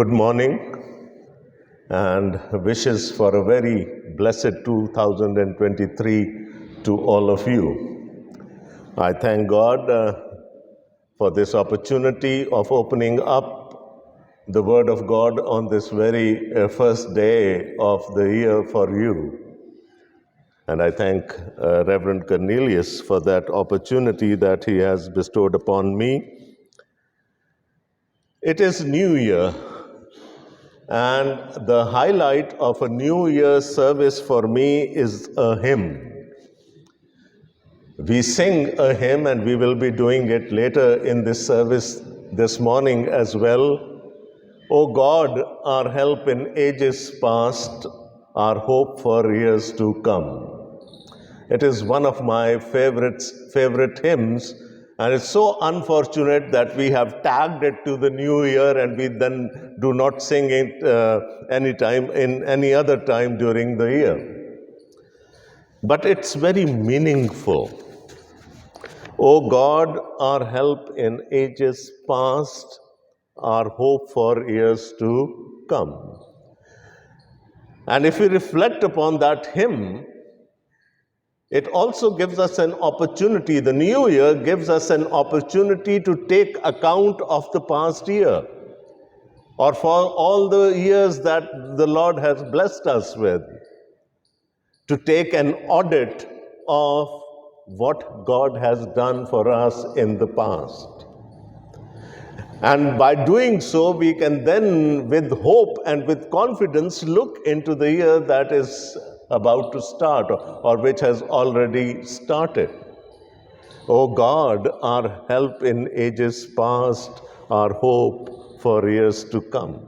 Good morning and wishes for a very blessed 2023 to all of you. I thank God for this opportunity of opening up the Word of God on this very first day of the year for you. And I thank Reverend Cornelius for that opportunity that he has bestowed upon me. It is New Year. And the highlight of a New Year service for me is a hymn. We sing a hymn, and we will be doing it later in this service this morning as well. O God, our help in ages past, our hope for years to come. It is one of my favorite hymns, and it's so unfortunate that we have tagged it to the new year and we then do not sing it any other time during the year. But it's very meaningful. O God, our help in ages past, our hope for years to come. And if we reflect upon that hymn, it also gives us an opportunity, the new year gives us an opportunity to take account of the past year, or for all the years that the Lord has blessed us with, to take an audit of what God has done for us in the past. And by doing so, we can then, with hope and with confidence, look into the year that is about to start or which has already started. O God, our help in ages past, our hope for years to come.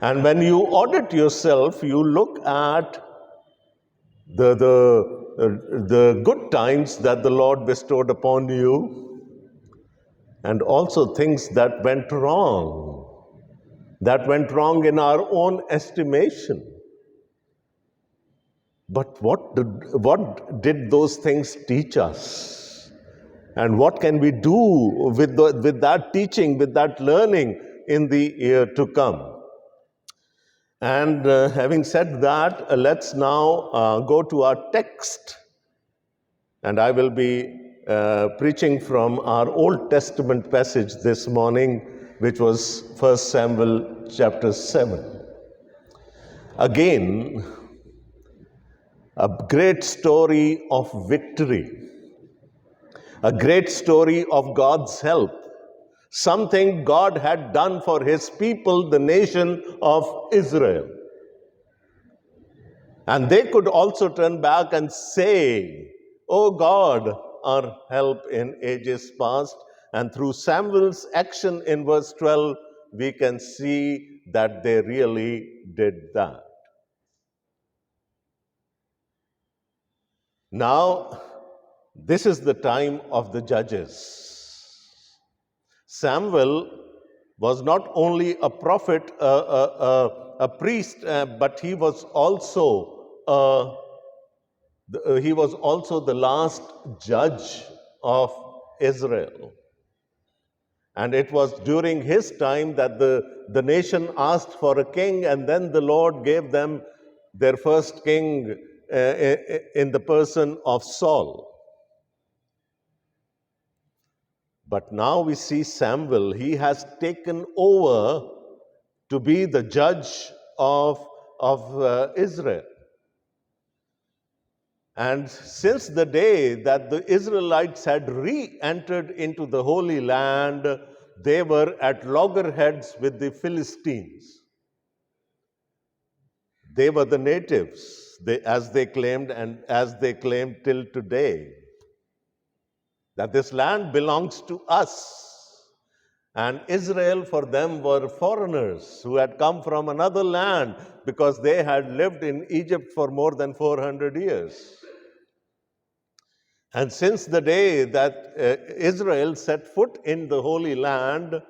And when you audit yourself, you look at the good times that the Lord bestowed upon you, and also things that went wrong in our own estimation. But what did those things teach us? And what can we do with that teaching, with that learning in the year to come? And having said that, let's now go to our text. And I will be preaching from our Old Testament passage this morning, which was 1 Samuel chapter 7. Again, a great story of victory, a great story of God's help, something God had done for his people, the nation of Israel. And they could also turn back and say, "O God, our help in ages past." And through Samuel's action in verse 12, we can see that they really did that. Now, this is the time of the judges. Samuel was not only a prophet, a priest, but he was also the last judge of Israel. And it was during his time that the nation asked for a king, and then the Lord gave them their first king in the person of Saul. But now we see Samuel, he has taken over to be the judge of Israel. And since the day that the Israelites had re-entered into the Holy Land, they were at loggerheads with the Philistines. They were the natives, as they claimed, and as they claim till today, that this land belongs to us. And Israel for them were foreigners who had come from another land because they had lived in Egypt for more than 400 years. And since the day that Israel set foot in the Holy Land,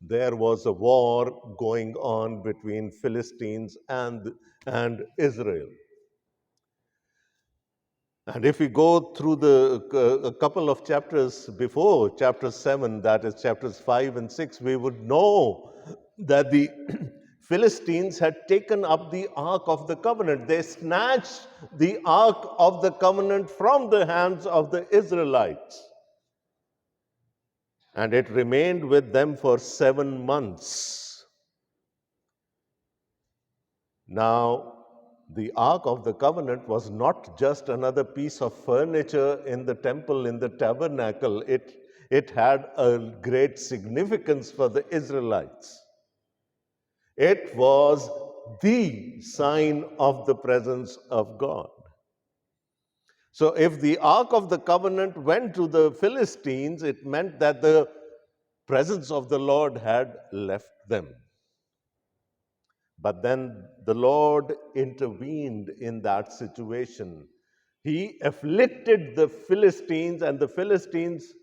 there was a war going on between Philistines and Israel. And if we go through a couple of chapters before chapter 7, that is chapters 5 and 6, we would know that the Philistines had taken up the Ark of the Covenant. They snatched the Ark of the Covenant from the hands of the Israelites, and it remained with them for 7 months. Now, the Ark of the Covenant was not just another piece of furniture in the temple, in the tabernacle. It had a great significance for the Israelites. It was the sign of the presence of God. So, if the Ark of the Covenant went to the Philistines, it meant that the presence of the Lord had left them. But then the Lord intervened in that situation. He afflicted the Philistines, and the Philistines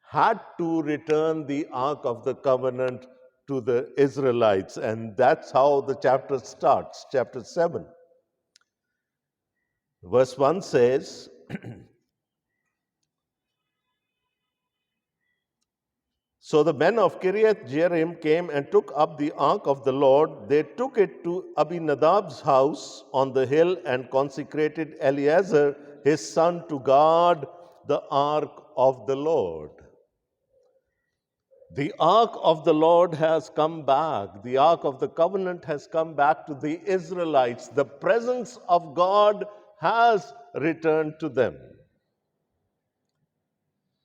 had to return the Ark of the Covenant to the Israelites. And that's how the chapter starts, chapter 7. Verse 1 says, So the men of Kiriath Jearim came and took up the ark of the Lord. They took it to Abinadab's house on the hill and consecrated Eleazar, his son, to guard the ark of the Lord. The ark of the Lord has come back. The ark of the covenant has come back to the Israelites. The presence of God has returned to them.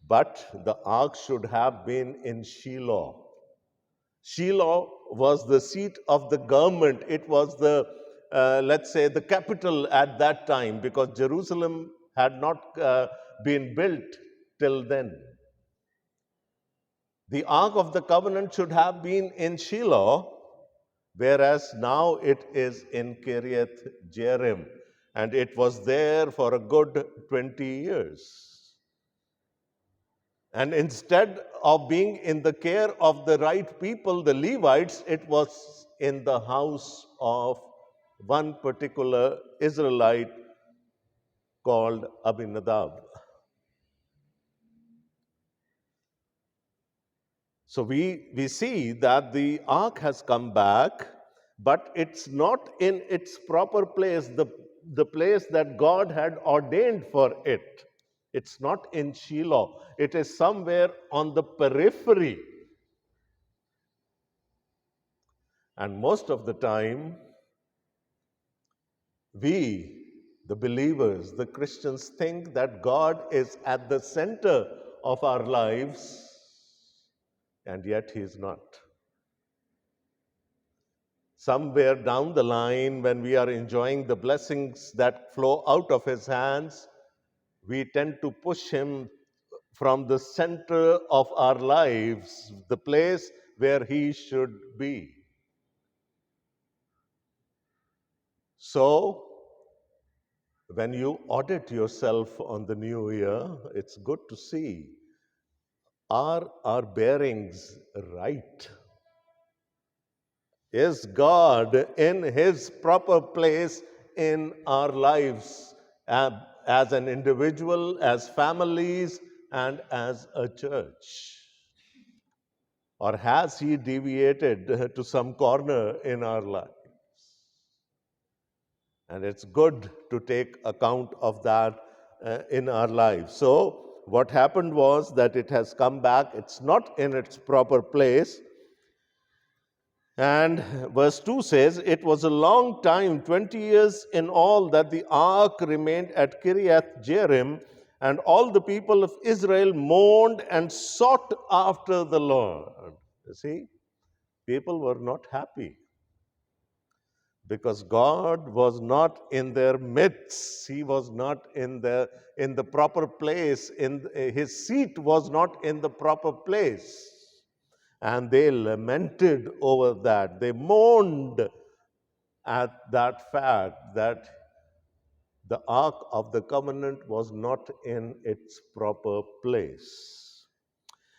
But the ark should have been in Shiloh. Shiloh was the seat of the government. It was let's say, the capital at that time, because Jerusalem had not been built till then. The Ark of the Covenant should have been in Shiloh, whereas now it is in Kiriath Jearim, and it was there for a good 20 years. And instead of being in the care of the right people, the Levites, it was in the house of one particular Israelite called Abinadab. So we see that the ark has come back, but it's not in its proper place, the place that God had ordained for it. It's not in Shiloh. It is somewhere on the periphery. And most of the time, we, the believers, the Christians, think that God is at the center of our lives, and yet He is not. Somewhere down the line, when we are enjoying the blessings that flow out of His hands, we tend to push Him from the center of our lives, the place where He should be. So, when you audit yourself on the new year, it's good to see, are our bearings right? Is God in His proper place in our lives as an individual, as families, and as a church? Or has He deviated to some corner in our life? And it's good to take account of that in our lives. So, what happened was that it has come back, it's not in its proper place. And verse 2 says, It was a long time, 20 years in all, that the ark remained at Kiriath Jearim, and all the people of Israel mourned and sought after the Lord. You see, people were not happy, because God was not in their midst. He was not in the proper place. His seat was not in the proper place. And they lamented over that. They mourned at that fact that the Ark of the Covenant was not in its proper place.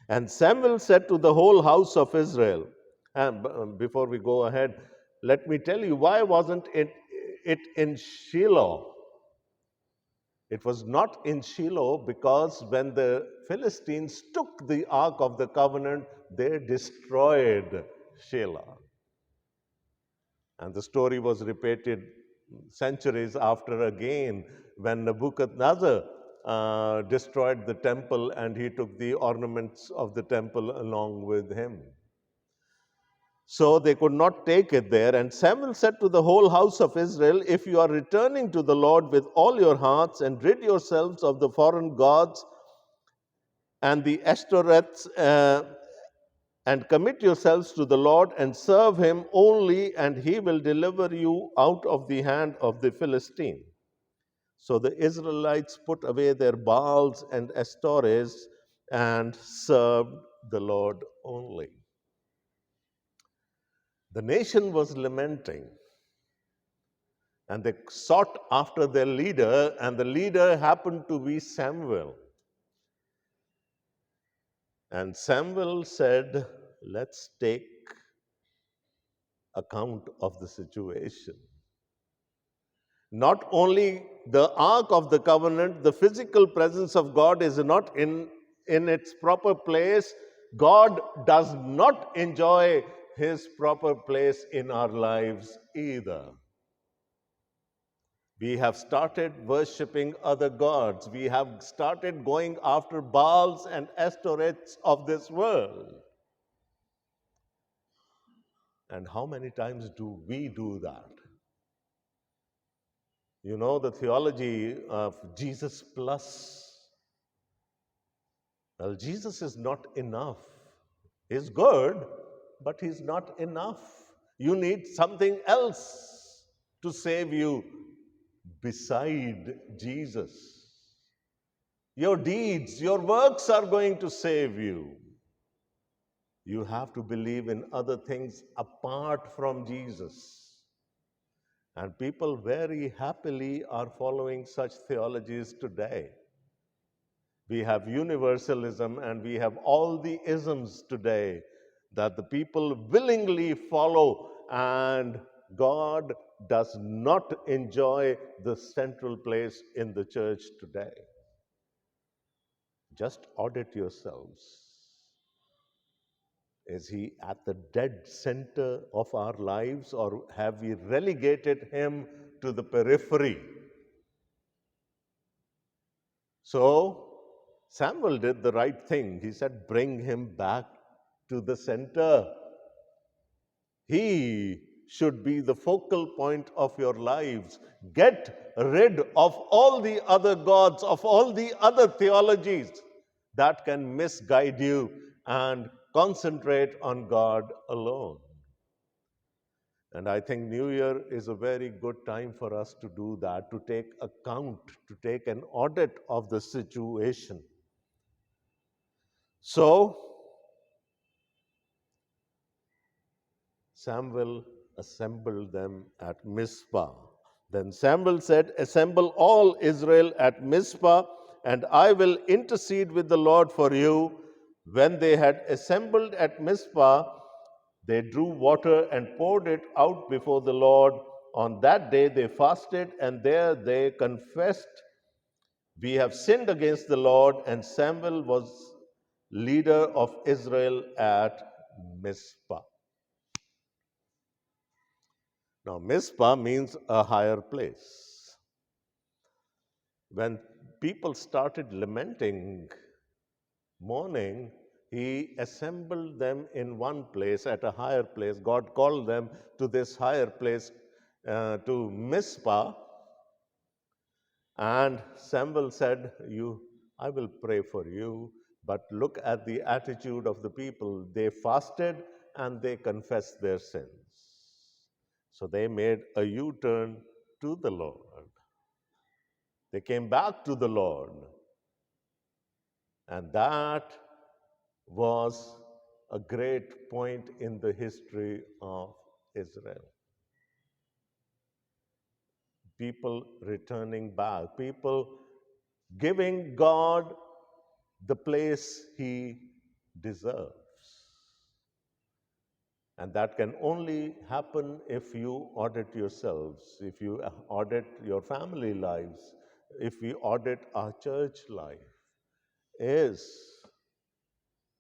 And Samuel said to the whole house of Israel, and before we go ahead, let me tell you, why wasn't it in Shiloh? It was not in Shiloh because when the Philistines took the Ark of the Covenant, they destroyed Shelah. And the story was repeated centuries after again when Nebuchadnezzar destroyed the temple and he took the ornaments of the temple along with him. So they could not take it there. And Samuel said to the whole house of Israel, if you are returning to the Lord with all your hearts and rid yourselves of the foreign gods and the Ashtoreths, and commit yourselves to the Lord and serve him only, and he will deliver you out of the hand of the Philistine. So the Israelites put away their Baals and Astores and served the Lord only. The nation was lamenting, and they sought after their leader, and the leader happened to be Samuel. And Samuel said, let's take account of the situation. Not only the Ark of the Covenant, the physical presence of God is not in its proper place. God does not enjoy his proper place in our lives either. We have started worshipping other gods. We have started going after Baals and Ashtoreths of this world. And how many times do we do that? You know the theology of Jesus plus. Well, Jesus is not enough. He's good, but he's not enough. You need something else to save you beside Jesus. Your deeds, your works are going to save you. You have to believe in other things apart from Jesus. And people very happily are following such theologies today. We have universalism and we have all the isms today that the people willingly follow, and God does not enjoy the central place in the church today. Just audit yourselves. Is he at the dead center of our lives, or have we relegated him to the periphery? So, Samuel did the right thing. He said, bring him back to the center. He should be the focal point of your lives. Get rid of all the other gods, of all the other theologies that can misguide you, and concentrate on God alone. And I think New Year is a very good time for us to do that, to take account, to take an audit of the situation. So, Samuel assembled them at Mizpah. Then Samuel said, assemble all Israel at Mizpah, and I will intercede with the Lord for you. When they had assembled at Mizpah, they drew water and poured it out before the Lord. On that day they fasted, and there they confessed, we have sinned against the Lord. And Samuel was leader of Israel at Mizpah. Now, Mizpah means a higher place. When people started lamenting, mourning, he assembled them in one place at a higher place. God called them to this higher place, to Mizpah. And Samuel said, I will pray for you. But look at the attitude of the people. They fasted and they confessed their sins. So they made a U-turn to the Lord. They came back to the Lord. And that was a great point in the history of Israel. People returning back, people giving God the place he deserves. And that can only happen if you audit yourselves, if you audit your family lives, if we audit our church life. Is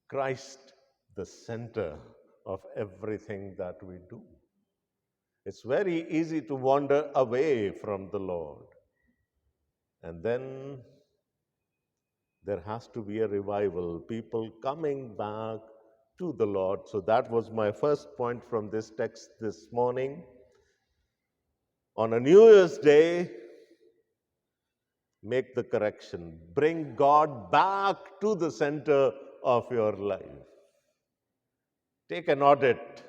Christ the center of everything that we do. It's very easy to wander away from the Lord. And then there has to be a revival, people coming back to the Lord. So that was my first point from this text this morning. On a New Year's Day, make the correction. Bring God back to the center of your life. Take an audit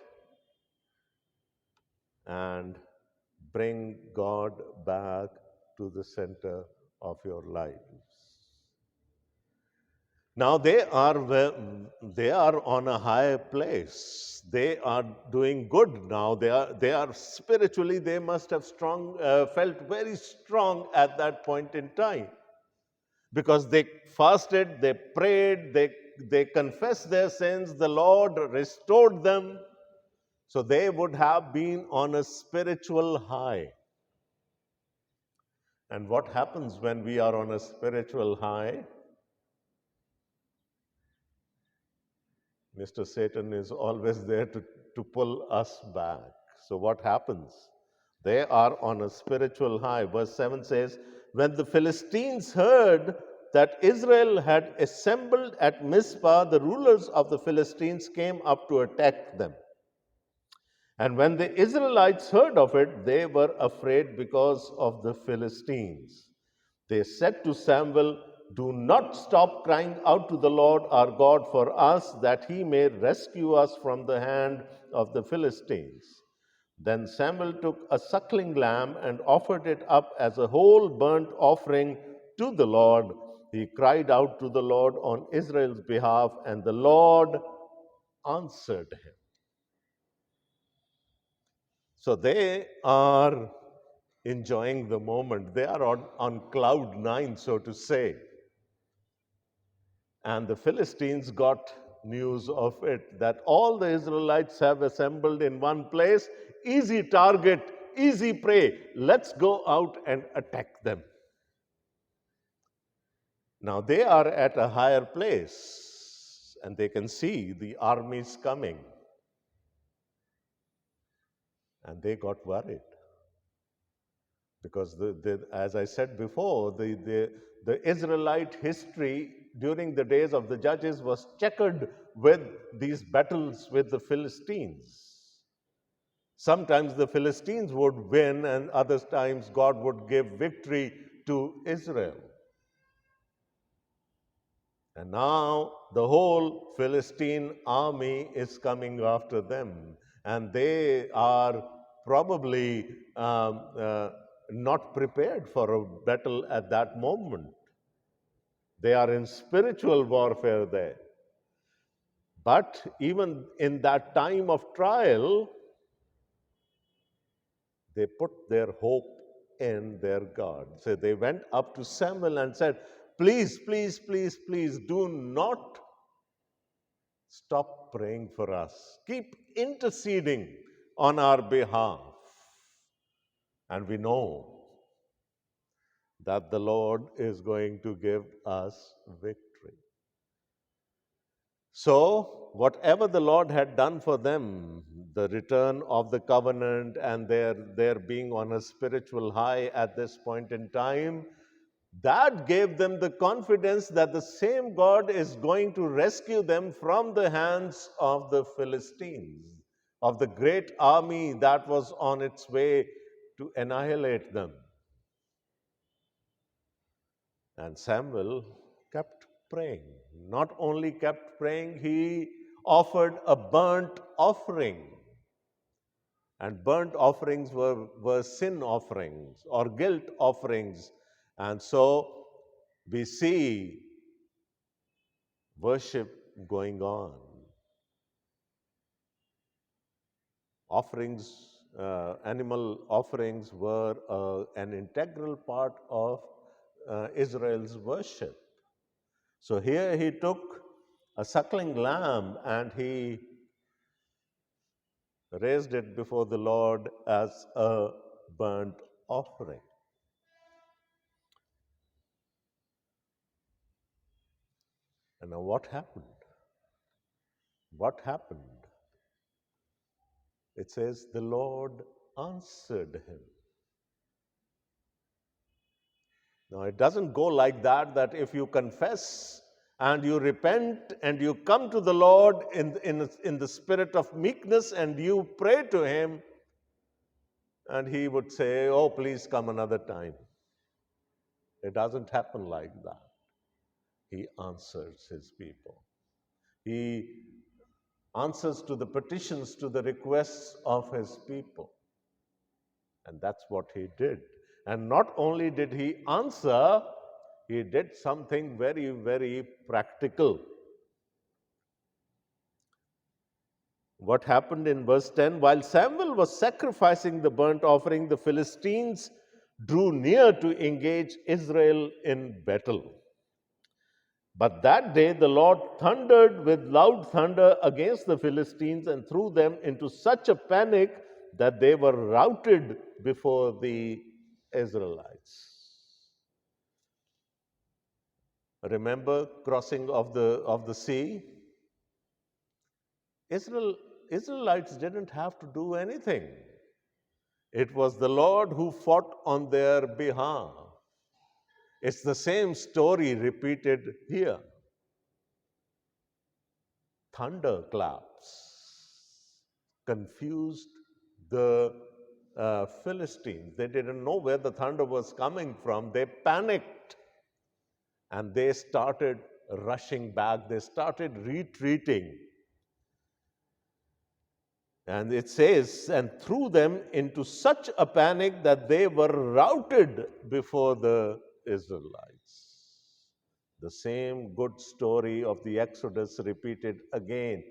and bring God back to the center of your lives. Now they are on a high place. They are doing good now. They are spiritually. They must have felt very strong at that point in time, because they fasted, they prayed, they confessed their sins. The Lord restored them, so they would have been on a spiritual high. And what happens when we are on a spiritual high? Mr. Satan is always there to pull us back. So, what happens? They are on a spiritual high. Verse 7 says, when the Philistines heard that Israel had assembled at Mizpah, the rulers of the Philistines came up to attack them. And when the Israelites heard of it, they were afraid because of the Philistines. They said to Samuel, do not stop crying out to the Lord our God for us, that he may rescue us from the hand of the Philistines. Then Samuel took a suckling lamb and offered it up as a whole burnt offering to the Lord. He cried out to the Lord on Israel's behalf, and the Lord answered him. So they are enjoying the moment. They are on cloud nine, so to say. And the Philistines got news of it, that all the Israelites have assembled in one place. Easy target, easy prey. Let's go out and attack them. Now they are at a higher place and they can see the armies coming. And they got worried. Because, as I said before, the Israelite history during the days of the judges was checkered with these battles with the Philistines. Sometimes the Philistines would win, and other times God would give victory to Israel. And now the whole Philistine army is coming after them, and they are probably not prepared for a battle at that moment. They are in spiritual warfare there. But even in that time of trial, they put their hope in their God. So they went up to Samuel and said, please, please, please, please, do not stop praying for us. Keep interceding on our behalf. And we know that the Lord is going to give us victory. So, whatever the Lord had done for them, the return of the covenant and their being on a spiritual high at this point in time, that gave them the confidence that the same God is going to rescue them from the hands of the Philistines, of the great army that was on its way to annihilate them. And Samuel kept praying. Not only kept praying, he offered a burnt offering. And burnt offerings were sin offerings or guilt offerings. And so we see worship going on. Offerings, animal offerings were an integral part of Israel's worship. So here he took a suckling lamb and he raised it before the Lord as a burnt offering. And now what happened? What happened? It says, the Lord answered him. Now, it doesn't go like that, that if you confess and you repent and you come to the Lord in the spirit of meekness and you pray to him, and he would say, oh, please come another time. It doesn't happen like that. He answers his people. He answers to the petitions, to the requests of his people. And that's what he did. And not only did he answer, he did something very, very practical. What happened in verse 10? While Samuel was sacrificing the burnt offering, the Philistines drew near to engage Israel in battle. But that day the Lord thundered with loud thunder against the Philistines and threw them into such a panic that they were routed before the Israelites. Remember crossing of the sea? Israelites didn't have to do anything. It was the Lord who fought on their behalf. It's the same story repeated here. Thunderclaps confused the Philistines. They didn't know where the thunder was coming from. They panicked and they started rushing back. They started retreating. And it says, and threw them into such a panic that they were routed before the Israelites. The same good story of the Exodus repeated again.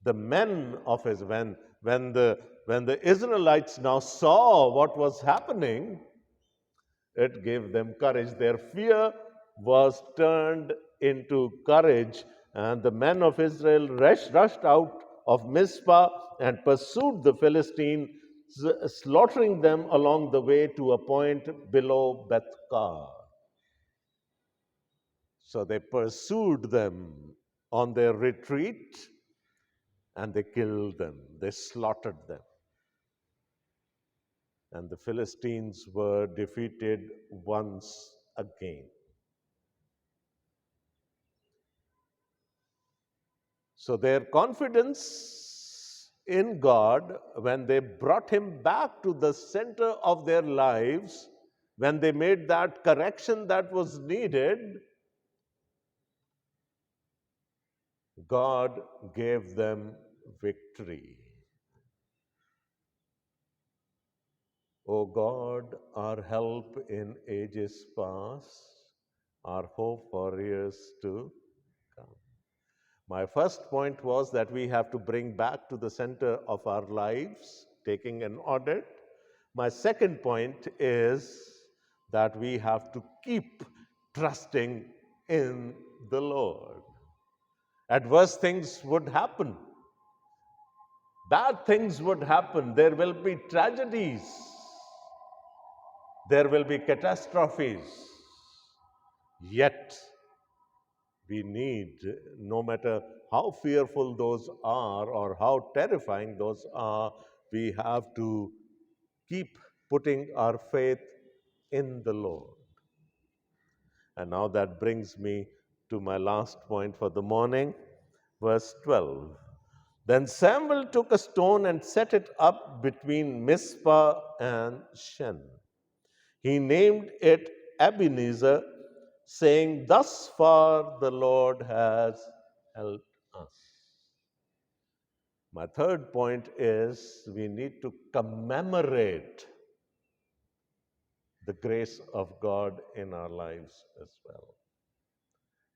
The men of Israel, when the Israelites now saw what was happening, it gave them courage. Their fear was turned into courage, and the men of Israel rushed out of Mizpah and pursued the Philistines, slaughtering them along the way to a point below Bethkar. So they pursued them on their retreat and they killed them, they slaughtered them. And the Philistines were defeated once again. So their confidence in God, when they brought him back to the center of their lives, when they made that correction that was needed, God gave them victory. O God, our help in ages past, our hope for years to come. My first point was that we have to bring back to the center of our lives, taking an audit. My second point is that we have to keep trusting in the Lord. Adverse things would happen. Bad things would happen. There will be tragedies. There will be catastrophes. Yet, we need, no matter how fearful those are or how terrifying those are, we have to keep putting our faith in the Lord. And now that brings me to my last point for the morning, verse 12. Then Samuel took a stone and set it up between Mizpah and Shen. He named it Ebenezer, saying, thus far the Lord has helped us. My third point is we need to commemorate the grace of God in our lives as well.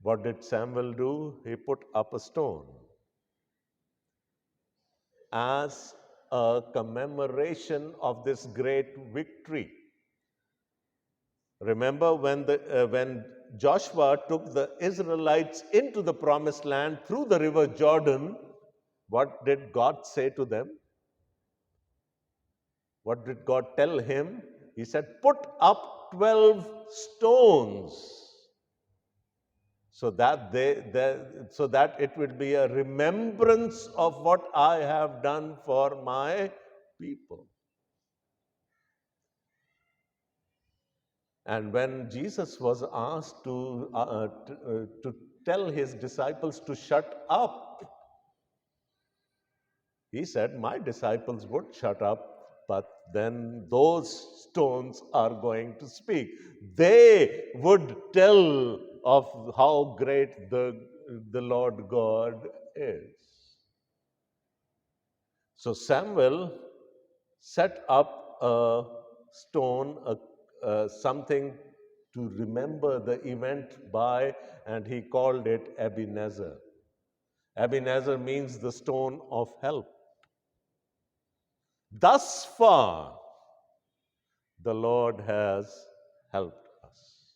What did Samuel do? He put up a stone as a commemoration of this great victory. Remember when Joshua took the Israelites into the promised land through the river Jordan, what did God say to them? What did God tell him? He said, put up 12 stones so that it will be a remembrance of what I have done for my people. And when Jesus was asked to tell his disciples to shut up, he said, my disciples would shut up, but then those stones are going to speak. They would tell of how great the Lord God is. So Samuel set up a stone, something to remember the event by, and he called it Ebenezer. Ebenezer means the stone of help. Thus far, the Lord has helped us.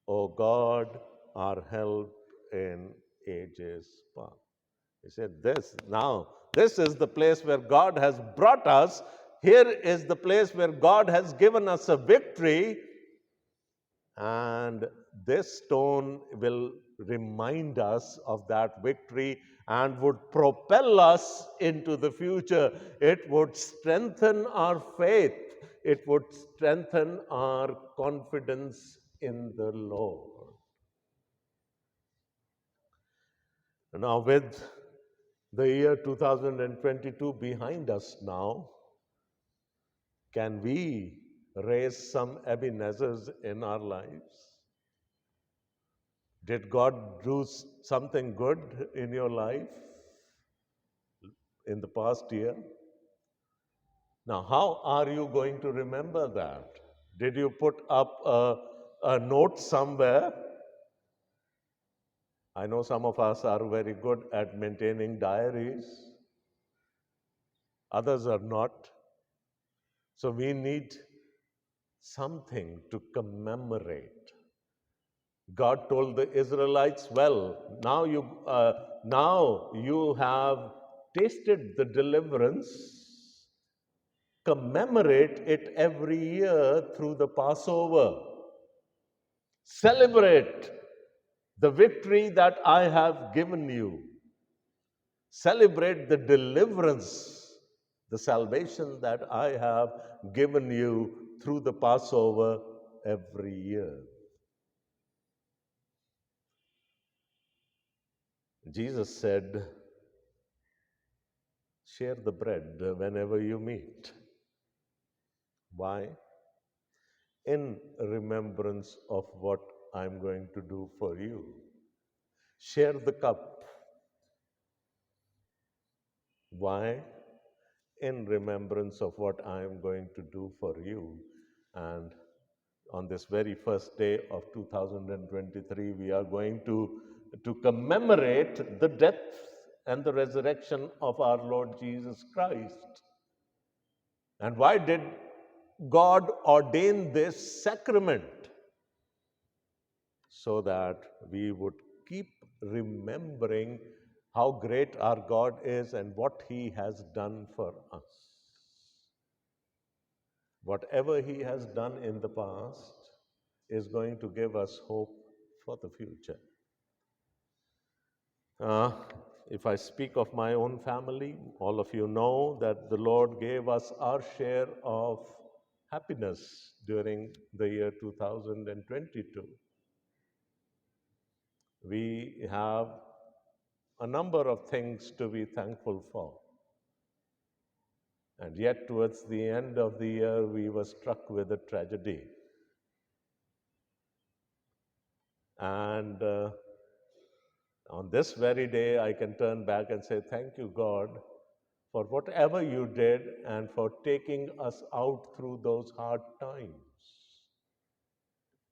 O God, our help in ages past. He said, this is the place where God has brought us. Here is the place where God has given us a victory. And this stone will remind us of that victory and would propel us into the future. It would strengthen our faith. It would strengthen our confidence in the Lord. Now, with the year 2022 behind us now, can we raise some Ebenezers in our lives? Did God do something good in your life in the past year? Now, how are you going to remember that? Did you put up a note somewhere? I know some of us are very good at maintaining diaries, others are not. So we need something to commemorate. God told the Israelites, well, now you have tasted the deliverance, commemorate it every year through the Passover. Celebrate the victory that I have given you. Celebrate the deliverance, the salvation that I have given you through the Passover every year. Jesus said, share the bread whenever you meet. Why? In remembrance of what I'm going to do for you. Share the cup. Why? In remembrance of what I am going to do for you. And on this very first day of 2023, we are going to commemorate the death and the resurrection of our Lord Jesus Christ. And why did God ordain this sacrament? So that we would keep remembering how great our God is and what He has done for us. Whatever He has done in the past is going to give us hope for the future. If I speak of my own family, all of you know that the Lord gave us our share of happiness during the year 2022. We have a number of things to be thankful for. And yet, towards the end of the year, we were struck with a tragedy. And on this very day, I can turn back and say, thank you, God, for whatever you did and for taking us out through those hard times.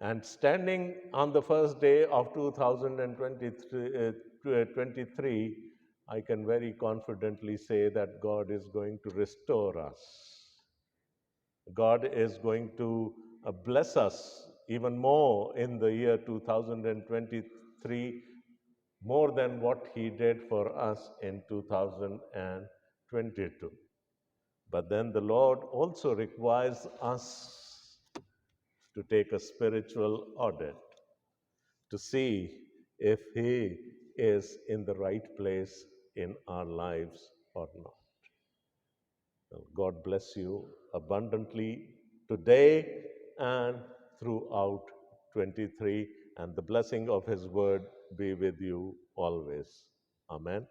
And standing on the first day of 2023, I can very confidently say that God is going to restore us. God is going to bless us even more in the year 2023, more than what He did for us in 2022. But then the Lord also requires us to take a spiritual audit to see if He is in the right place in our lives or not. God bless you abundantly today and throughout 23, and the blessing of His word be with you always. Amen.